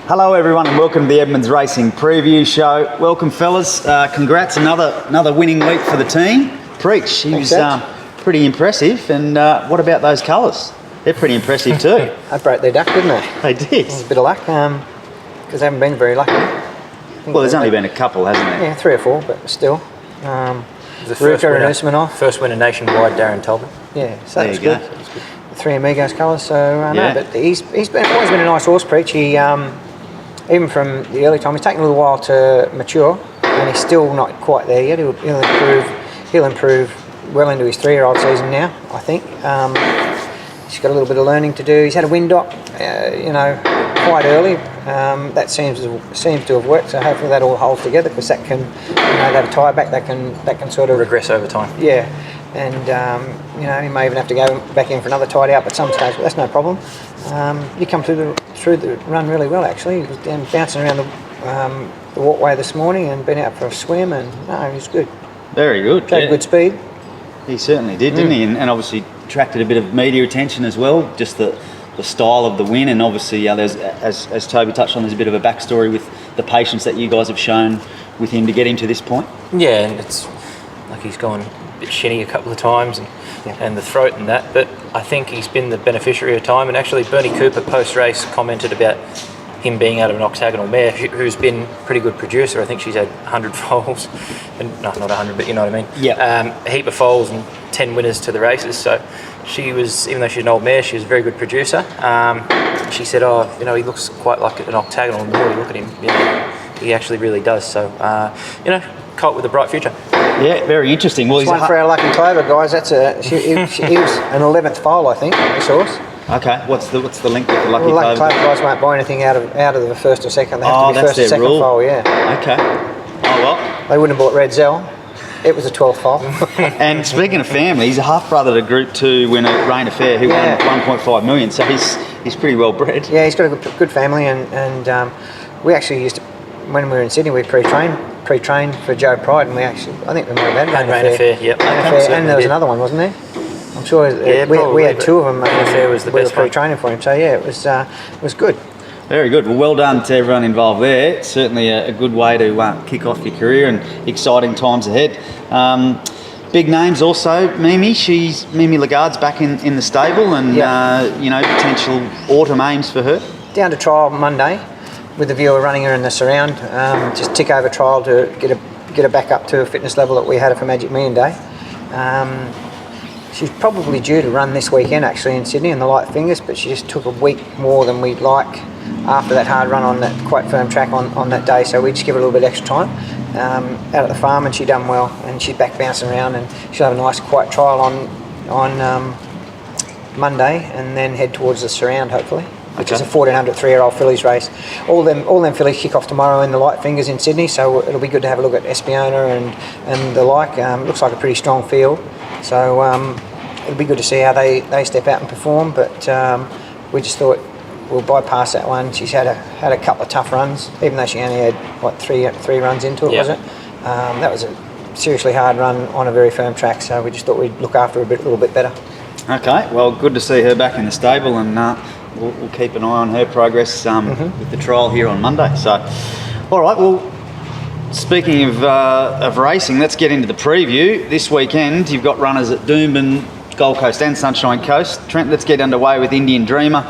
Hello everyone and welcome to the Edmonds Racing Preview Show. Welcome fellas, congrats, another winning week for the team. Preach, he was pretty impressive, and what about those colours? They're pretty impressive too. They broke their duck, didn't they? They did. It was a bit of luck, because they haven't been very lucky. Well, there's only been a couple, hasn't there? Yeah, 3 or 4, but still. The first Ruka and Usmanov. First winner nationwide, Darren Talbot. Yeah, so There that's you good. go. The 3 Amigos colours, so Yeah. no, but he's always been a nice horse, Preach. He, even from the early time, he's taken a little while to mature, and he's still not quite there yet. He'll improve well into his 3-year-old season now, I think. He's got a little bit of learning to do. He's had a wind up, quite early. That seems to have worked. So hopefully that all holds together, because that can, they have a tyre back that can sort of Regress over time. Yeah, and he may even have to go back in for another tied out at some stage, but that's no problem. He come through the run really well actually. He was down bouncing around the walkway this morning and been out for a swim, and no, he was good. Very good. Showed good speed. He certainly did, didn't he? And obviously attracted a bit of media attention as well, just the style of the win, and obviously there's, as Toby touched on, there's a bit of a backstory with the patience that you guys have shown with him to get him to this point. Yeah, and it's like he's gone a bit shinny a couple of times, and the throat and that, but I think he's been the beneficiary of time. And actually Bernie Cooper post-race commented about him being out of an octagonal mare who's been a pretty good producer. I think she's had 100 foals, and no, not 100, but you know what I mean. Yeah. A heap of foals and 10 winners to the races. So she was, even though she's an old mare, she was a very good producer. She said, he looks quite like an octagonal. And the more you look at him, he actually really does. So, colt with a bright future. Yeah, very interesting. Well, It's one for our Lucky Clover guys. He was an 11th foal, I think, this horse. Okay, what's the link with the Lucky Well, Lucky Clover? Clover guys won't buy anything out of the first or second. They have to be that's first or their second rule. foal, yeah. Okay. Oh well. They wouldn't have bought Red Zell. It was a 12th foal. And speaking of family, he's a half brother to Group 2 winner Rain Affair, who won 1.5 million. So he's pretty well bred. Yeah, he's got a good family, and we actually used to, when we were in Sydney, we pre-trained for Joe Pride, and I think we might have had Rain Affair, yep. And there was another one, wasn't there? I'm sure we had 2 of them. Rain Affair was the best one. Pre-training for him, so yeah, it was good. Very good. Well done to everyone involved there. Certainly a good way to kick off your career, and exciting times ahead. Big names also. Mimi Lagarde's back in the stable, and potential autumn aims for her. Down to trial Monday, with the view of running her in the surround. Just tick over trial to get her back up to a fitness level that we had her for Magic Million Day. She's probably due to run this weekend actually in Sydney in the light fingers, but she just took a week more than we'd like after that hard run on that quite firm track on that day, so we just give her a little bit extra time out at the farm, and she done well, and she's back bouncing around, and she'll have a nice quiet trial on Monday, and then head towards the surround hopefully, which is a 1400 3-year-old fillies race. All them fillies kick off tomorrow in the light fingers in Sydney, so it'll be good to have a look at Espiona and the like. Looks like a pretty strong field, so it'll be good to see how they step out and perform, but we just thought we'll bypass that one. She's had a couple of tough runs, even though she only had three runs into it, was it? That was a seriously hard run on a very firm track, so we just thought we'd look after her a little bit better. Okay, well, good to see her back in the stable, and we'll keep an eye on her progress with the trial here on Monday. So, all right, well, speaking of racing, let's get into the preview. This weekend, you've got runners at Doomben, Gold Coast and Sunshine Coast. Trent, let's get underway with Indian Dreamer.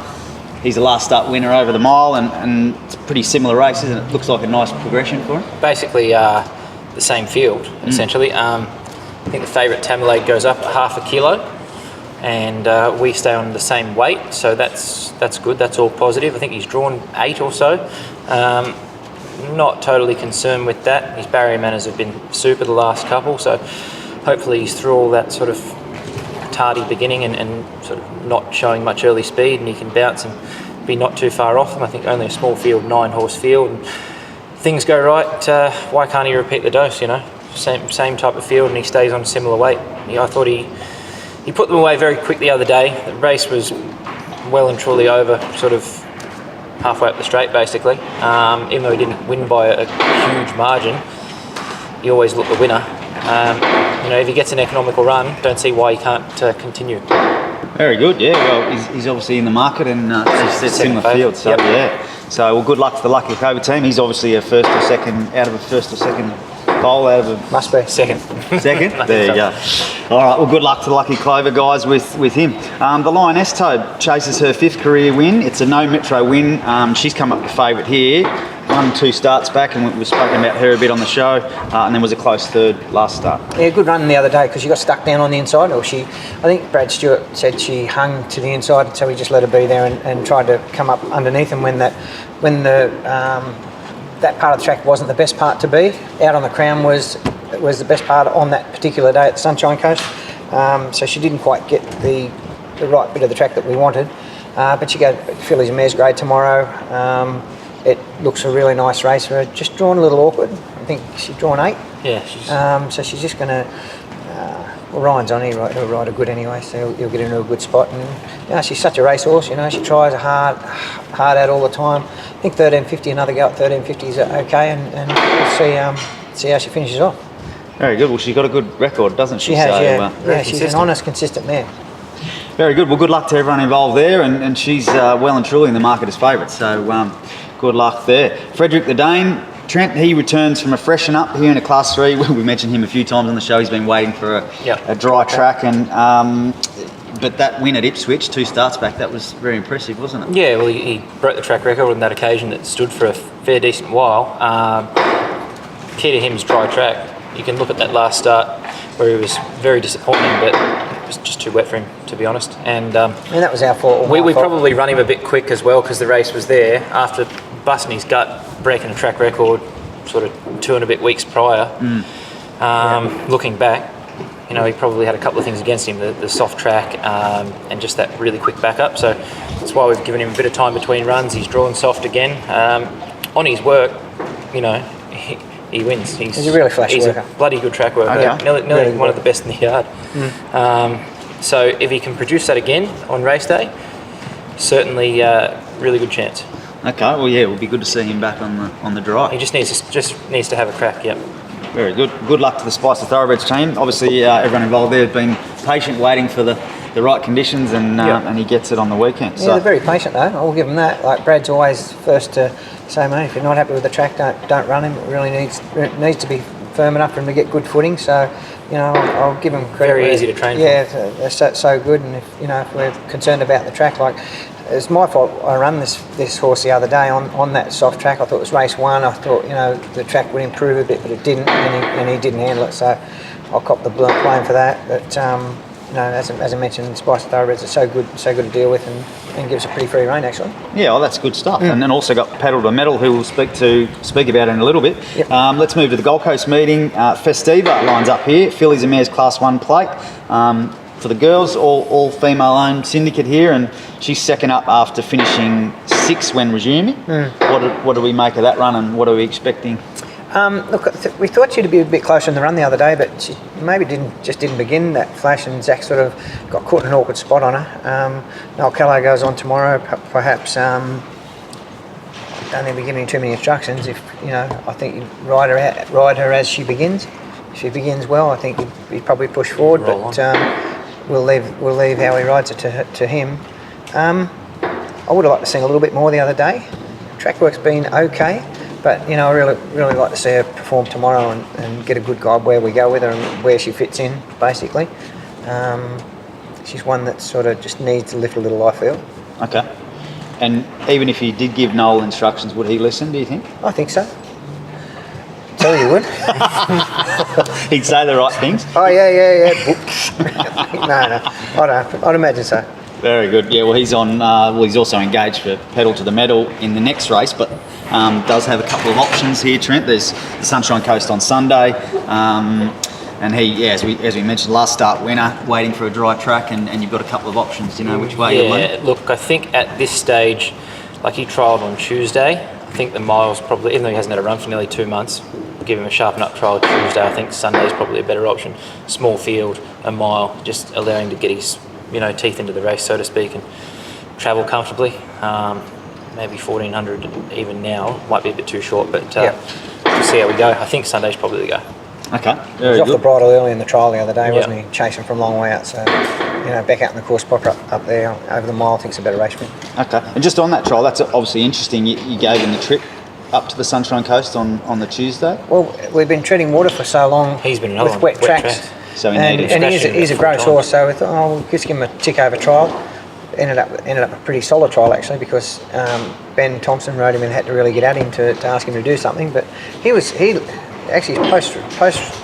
He's a last start winner over the mile, and it's a pretty similar race, isn't it? Looks like a nice progression for him. Basically, the same field, essentially. I think the favourite Tamalade goes up half a kilo, and we stay on the same weight, so that's good. That's all positive. I think he's drawn 8 or so. Not totally concerned with that. His barrier manners have been super the last couple, so hopefully he's through all that sort of tardy beginning and sort of not showing much early speed, and he can bounce and be not too far off them. I think only a small field, 9-horse field, and things go right. Why can't he repeat the dose? Same type of field, and he stays on similar weight. I thought he put them away very quick the other day. The race was well and truly over, sort of halfway up the straight, basically. Even though he didn't win by a huge margin, he always looked the winner. If he gets an economical run, don't see why he can't continue. Very good, yeah. Well, he's obviously in the market and he's similar field, so yeah. So, well, good luck to the Lucky Cobra team. He's obviously a first or second bowl out of a... Must be. Second. Second? There you go. All right, well, good luck to the Lucky Clover guys with him. The Lioness Toad chases her 5th career win. It's a no metro win. She's come up the favourite here. 1-2 starts back, and we've spoken about her a bit on the show, and then was a close 3rd last start. Yeah, good run the other day because she got stuck down on the inside, or I think Brad Stewart said she hung to the inside, so we just let her be there and tried to come up underneath. And when that part of the track wasn't the best part to be, out on the crown was the best part on that particular day at the Sunshine Coast. So she didn't quite get the right bit of the track that we wanted, but she got fillies and mares grade tomorrow. It looks a really nice race for her. Just drawn a little awkward. I think she's drawn 8. Yeah. So she's just going to... well, Ryan's on, he'll ride her good anyway, so he'll get into a good spot. And she's such a racehorse, she tries hard out all the time. I think 13.50, another go at 13.50 is okay, and we'll see how she finishes off. Very good. Well, she's got a good record, doesn't she? She has, so, yeah. She's an honest, consistent mare. Very good. Well, good luck to everyone involved there, and she's well and truly in the market as favourite. So good luck there. Frederick the Dane, Trent, he returns from a freshen up here in a Class 3. We mentioned him a few times on the show. He's been waiting for a dry track, and but that win at Ipswich, 2 starts back, that was very impressive, wasn't it? Yeah, well, he broke the track record on that occasion. That stood for a fair decent while. Key to him is dry track. You can look at that last start where he was very disappointing, but it was just too wet for him, to be honest. And that was our fault. We probably run him a bit quick as well because the race was there after busting his gut, breaking a track record sort of 2 and a bit weeks prior. Looking back, he probably had a couple of things against him, the soft track and just that really quick backup. So that's why we've given him a bit of time between runs. He's drawn soft again. On his work, he wins. He's a really flash worker. A bloody good track worker. Okay. Nearly really one of the best in the yard. So if he can produce that again on race day, certainly really good chance. Okay, well, yeah, it will be good to see him back on the dry. He just needs to have a crack. Yep. Very good. Good luck to the Spice of Thoroughbreds team. Obviously, everyone involved there has been patient, waiting for the right conditions, and he gets it on the weekend. Yeah, they're very patient though. I'll give them that. Like Brad's always first to say, mate, if you're not happy with the track, don't run him. It really needs to be firm enough for him to get good footing. So, I'll give him credit. Very easy to train. Yeah, they're so good. And if we're concerned about the track, like. It's my fault. I ran this horse the other day on that soft track. I thought it was race 1. I thought the track would improve a bit, but it didn't, and he didn't handle it. So I'll cop the blame for that. But as I mentioned, Spice Thoroughbreds are so good to deal with, and gives a pretty free rein actually. Yeah, well, that's good stuff. And then also got Paddle to Medal, who we'll speak about in a little bit. Yep. Let's move to the Gold Coast meeting. Festiva lines up here. Fillies and Mares Class 1 plate. For the girls, all female-owned syndicate here, and she's second up after finishing 6th when resuming. What do we make of that run, and what are we expecting? Look, we thought she'd be a bit closer in the run the other day, but she maybe didn't begin that flash, and Zach sort of got caught in an awkward spot on her. Noel Callow goes on tomorrow, perhaps. Don't think we're giving too many instructions. I think you ride her as she begins. If she begins well, I think he'd probably push forward, we'll leave how he rides it to him. I would have liked to sing a little bit more the other day. Track work's been okay, but I really like to see her perform tomorrow and get a good guide where we go with her and where she fits in, basically. She's one that sort of just needs to lift a little, I feel. Okay. And even if you did give Noel instructions, would he listen, do you think? I think so. Tell you would. He'd say the right things. Oh yeah. No. I'd imagine so. Very good. Yeah. Well, he's on. He's also engaged for Pedal to the Medal in the next race, but does have a couple of options here. Trent. There's the Sunshine Coast on Sunday, and he, as we mentioned, last start winner, waiting for a dry track, and you've got a couple of options. Which way you're leaning. Look, I think at this stage, like he trialled on Tuesday. I think the miles probably, even though he hasn't had a run for nearly 2 months, give him a sharpen up trial Tuesday. I think Sunday is probably a better option. Small field, a mile, just allowing him to get his teeth into the race, so to speak, and travel comfortably. Maybe 1400 even now might be a bit too short, but we'll see how we go. I think Sunday's probably the go. Okay. He was off the bridle early in the trial the other day, wasn't he? Chasing from a long way out. So back out in the course proper up there over the mile, I think it's a better race for him. Okay. And just on that trial, that's obviously interesting. You gave him the trip up to the Sunshine Coast on the Tuesday. Well, we've been treading water for so long. He's been another with one, wet tracks. So he and needed he's a great horse, so we thought, we'll just give him a tick over trial. Ended up a pretty solid trial actually, because Ben Thompson rode him and had to really get at him to ask him to do something. But he actually post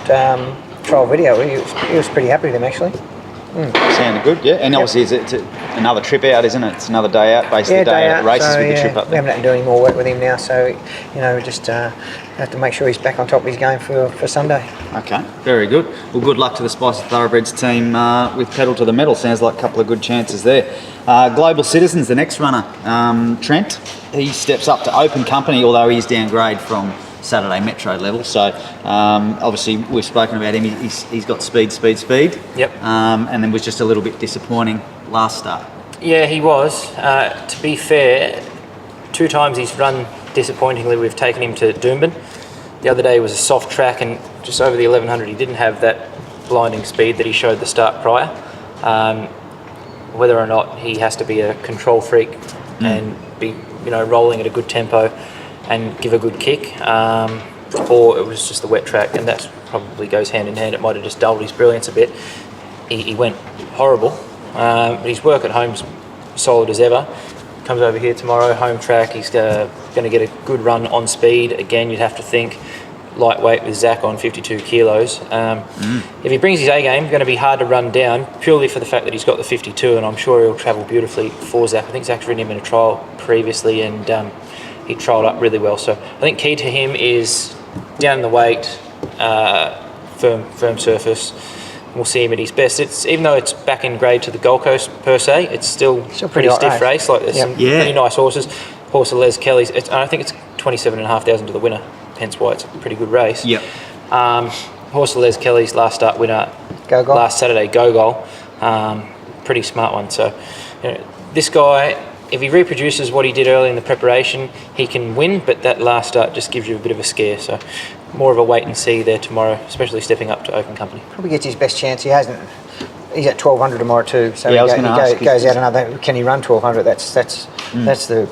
trial video, he was pretty happy with him actually. Sounded good, yeah. And obviously it's another trip out, isn't it? It's another day out, basically day out races so, with the trip up we there. haven't had to do any more work with him now, so we just have to make sure he's back on top of his game for Sunday. Okay, very good. Well, good luck to the Spice of Thoroughbreds team with pedal to the metal. Sounds like a couple of good chances there. Global Citizens, the next runner, Trent, he steps up to open company, although he's downgrade from Saturday Metro level. So obviously we've spoken about him. He's got speed. Yep. And then was just a little bit disappointing last start. Yeah, he was. To be fair, 2 times he's run disappointingly. We've taken him to Doomben. The other day was a soft track, and just over the 1100 he didn't have that blinding speed that he showed the start prior. Whether or not he has to be a control freak and be rolling at a good tempo and give a good kick, or it was just the wet track, and that probably goes hand in hand. It might have just dulled his brilliance a bit. He went horrible, but his work at home's solid as ever. Comes over here tomorrow, home track, he's going to get a good run on speed. Again, you'd have to think lightweight with Zach on 52 kilos. If he brings his A game, going to be hard to run down, purely for the fact that he's got the 52, and I'm sure he'll travel beautifully for Zach. I think Zach's ridden him in a trial previously, and he trialled up really well. So I think key to him is down in the weight, firm surface. We'll see him at his best. Even though it's back in grade to the Gold Coast per se, it's still pretty stiff race. Like there's some pretty nice horses. Horse of Les Kelly's, I think it's 27,500 to the winner, hence why it's a pretty good race. Yep. Horse of Les Kelly's last start winner last Saturday, Go. Pretty smart one. So this guy, if he reproduces what he did early in the preparation, he can win, but that last start just gives you a bit of a scare. So more of a wait and see there tomorrow, especially stepping up to open company. Probably gets his best chance. He's at 1200 tomorrow too. So he goes out another. Can he run 1200? That's the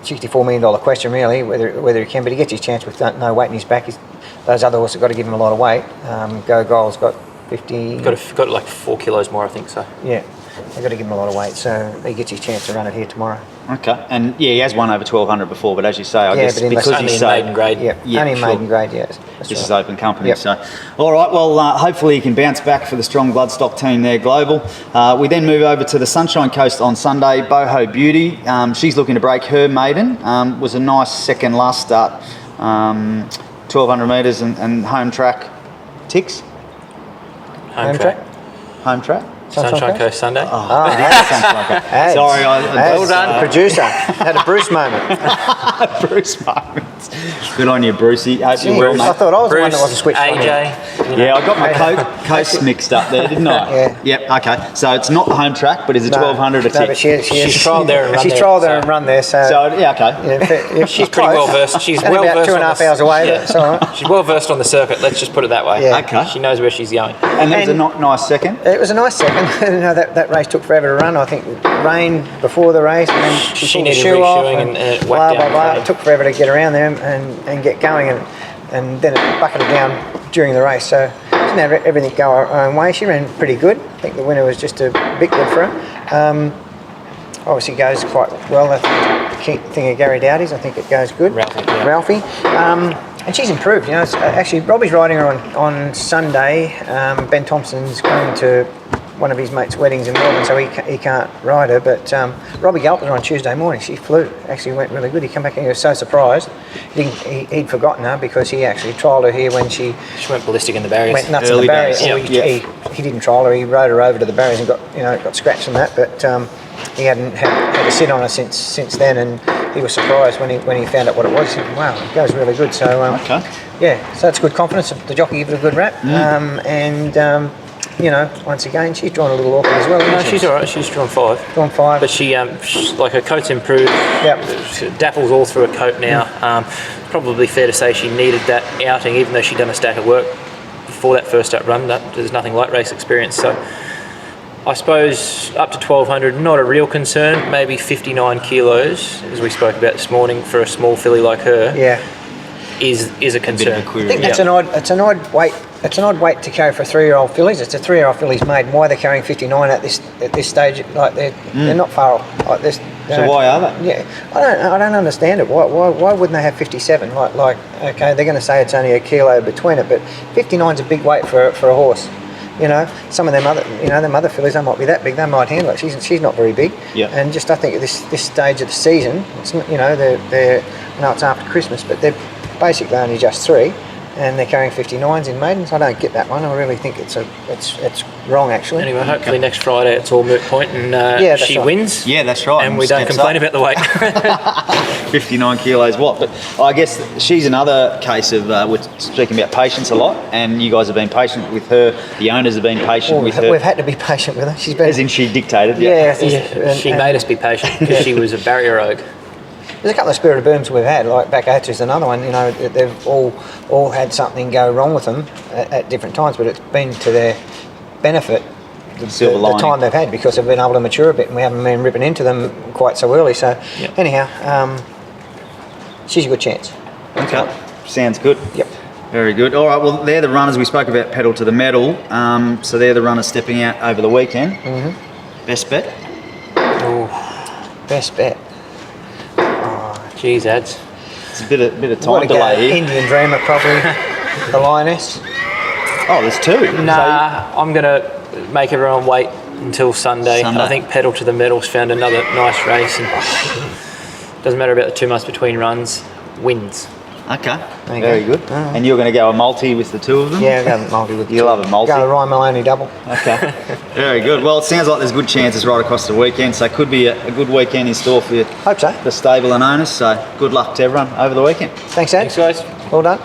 $64 million question really, whether he can. But he gets his chance with no weight in his back. Those other horses have got to give him a lot of weight. Go's got 50. Got like 4 kilos more, I think so. Yeah. They've got to give him a lot of weight, so he gets his chance to run it here tomorrow. Okay, and he has won over 1200 before, but as you say, I guess because only he's in maiden grade. Only in maiden grade, yes. This is open company, so all right. Well, hopefully he can bounce back for the strong bloodstock team there, Global. We then move over to the Sunshine Coast on Sunday. Boho Beauty, she's looking to break her maiden. Was a nice second last start, 1200 metres and home track ticks. Home track. Home track. Sunshine Coast Sunday. Ads. Sorry, well done, producer. Had a Bruce moment. Bruce moment. Good on you, Brucey. Gee, well, I thought I was the one that wasn't switched on. AJ. Yeah, I got my coast mixed up there, didn't I? Yeah. Yep. Okay. So it's not the home track, but is it 1200 a tick? No, but she's trialled there and run She's there. trialled there and run there. So yeah, okay. She's pretty well versed. She's only well about versed. 2.5 hours away. But it's all right. She's well versed on the circuit. Let's just put it that way. Yeah. Okay. She knows where she's going. And that was a nice second. It was a nice second. That race took forever to run. I think rain before the race, and then she pulled the needed shoe off, reshoeing and it blah whacked blah down. blah. It took forever to get around there and get going, and then it bucketed down during the race. So didn't have everything go her own way. She ran pretty good. I think the winner was just a bit good for her. Obviously goes quite well. That's the key thing of Gary Dowdy's. I think it goes good. Ralphie. And she's improved. Actually Robbie's riding her on Sunday. Ben Thompson's going to one of his mates' weddings in Melbourne, so he can't ride her. But Robbie galloped her on Tuesday morning. She flew. Actually went really good. He came back and he was so surprised. He'd forgotten her because he actually trialled her here when she went ballistic in the barriers. Went nuts Early in the barriers. days. He didn't trial her. He rode her over to the barriers and got scratched on that. But he hadn't had to sit on her since then, and he was surprised when he found out what it was. He said, "Wow, it goes really good." So yeah, so it's good confidence. The jockey gave it a good rap, once again, she's drawn a little awkward as well. No, she's all right. She's drawn 5. Drawn 5. But she's like her coat's improved. Yep. She dapples all through her coat now. Probably fair to say she needed that outing, even though she'd done a stack of work before that first up run. There's nothing like race experience. So I suppose up to 1200, not a real concern. Maybe 59 kilos, as we spoke about this morning, for a small filly like her. Yeah. Is a concern. of a query. I think that's an odd weight. It's an odd weight to carry for 3-year-old fillies. It's a 3-year-old filly's maiden. Why they're carrying 59 at this stage? Like they're not far off. Like this. So why are they? Yeah, I don't understand it. Why wouldn't they have 57? Like okay, they're going to say it's only a kilo between it, but 59's a big weight for a horse. You know, some of them other fillies, they might be that big. They might handle it. She's not very big. Yeah. And just I think at this stage of the season, it's not, they're I know it's after Christmas, but they're basically only just 3, and they're carrying 59s in maidens. I don't get that one. I really think it's wrong actually. Anyway, hopefully next Friday it's all moot point and she right. wins. Yeah, that's right. And we don't steps complain up. about the weight. 59 kilos what? But I guess she's another case of, we're speaking about patience a lot, and you guys have been patient with her, the owners have been patient with her. We've had to be patient with her. She's been. As in she dictated, Yeah, She made us be patient because she was a barrier rogue. There's a couple of spirited booms we've had, like Backhatcher's another one. They've all had something go wrong with them at different times, but it's been to their benefit. The time they've had, because they've been able to mature a bit, and we haven't been ripping into them quite so early. So, anyhow, she's a good chance. Okay, sounds good. Yep. Very good. All right, well, they're the runners. We spoke about pedal to the metal. So they're the runners stepping out over the weekend. Mm-hmm. Best bet? Ooh, Best bet. geez, ads. It's a bit of time delay here. Indian Dreamer, probably. The Lioness. Oh, there's 2. Nah, I'm going to make everyone wait until Sunday. I think Pedal to the Metal's found another nice race, and doesn't matter about the 2 months between runs, wins. Okay, very good. And you're going to go a multi with the 2 of them? Yeah, I'll go multi with You love a multi? Go a Ryan Maloney double. Okay, very good. Well, it sounds like there's good chances right across the weekend, so it could be a good weekend in store for you. Hope so. The stable and owners, so good luck to everyone over the weekend. Thanks, Ed. Thanks, guys. Well done.